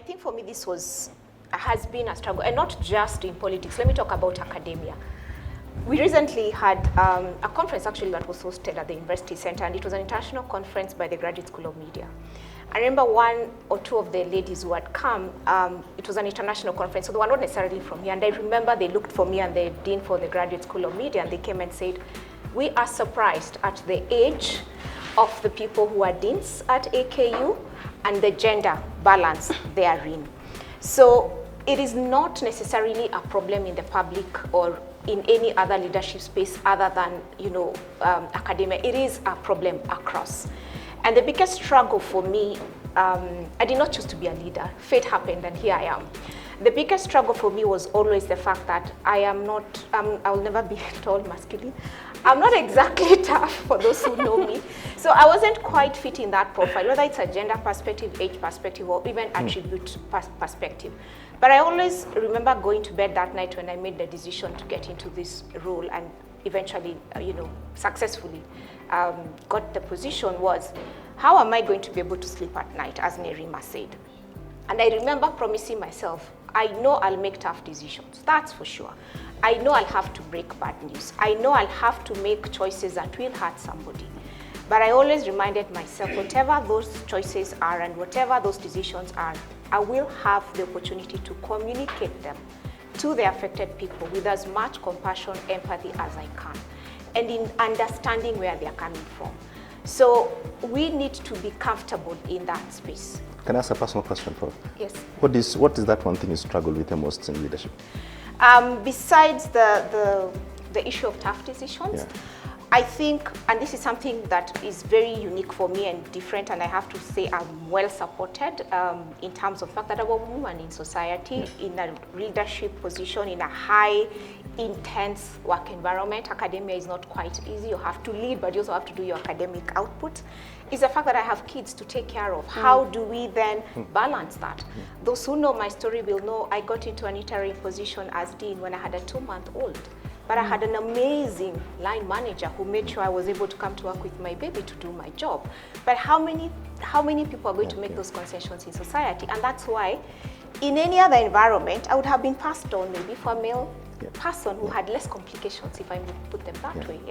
I think for me this has been a struggle, and not just in politics. Let me talk about academia. We recently had a conference actually that was hosted at the University Center, and it was an international conference by the Graduate School of Media. I remember one or two of the ladies who had come, it was an international conference, so they were not necessarily from here, and I remember they looked for me and the dean for the Graduate School of Media, and they came and said, we are surprised at the age of the people who are deans at AKU and the gender balance therein. So it is not necessarily a problem in the public or in any other leadership space other than, academia. It is a problem across. And the biggest struggle for me, I did not choose to be a leader. Fate happened and here I am. The biggest struggle for me was always the fact that I am not, I will never be tall, masculine. I'm not exactly tough for those who know me. So I wasn't quite fit in that profile, whether it's a gender perspective, age perspective, or even attribute perspective. But I always remember going to bed that night when I made the decision to get into this role and eventually, successfully got the position was, how am I going to be able to sleep at night, as Nerima said? And I remember promising myself, I know I'll make tough decisions, that's for sure. I know I'll have to break bad news. I know I'll have to make choices that will hurt somebody. But I always reminded myself, whatever those choices are and whatever those decisions are, I will have the opportunity to communicate them to the affected people with as much compassion, empathy as I can, and in understanding where they're coming from. So we need to be comfortable in that space. Can I ask a personal question, Prof? Yes. What is that one thing you struggle with the most in leadership? Besides the issue of tough decisions, I think, and this is something that is very unique for me and different, and I have to say I'm well supported in terms of the fact that I'm a woman in society, in a leadership position, in a high, intense work environment. Academia is not quite easy. You have to lead, but you also have to do your academic output. Is the fact that I have kids to take care of. How do we then balance that? Those who know my story will know I got into an interim position as dean when I had a 2-month-old. But I had an amazing line manager who made sure I was able to come to work with my baby to do my job. But how many people are going to make those concessions in society? And that's why in any other environment, I would have been passed on maybe for a male person who had less complications, if I may put them that way.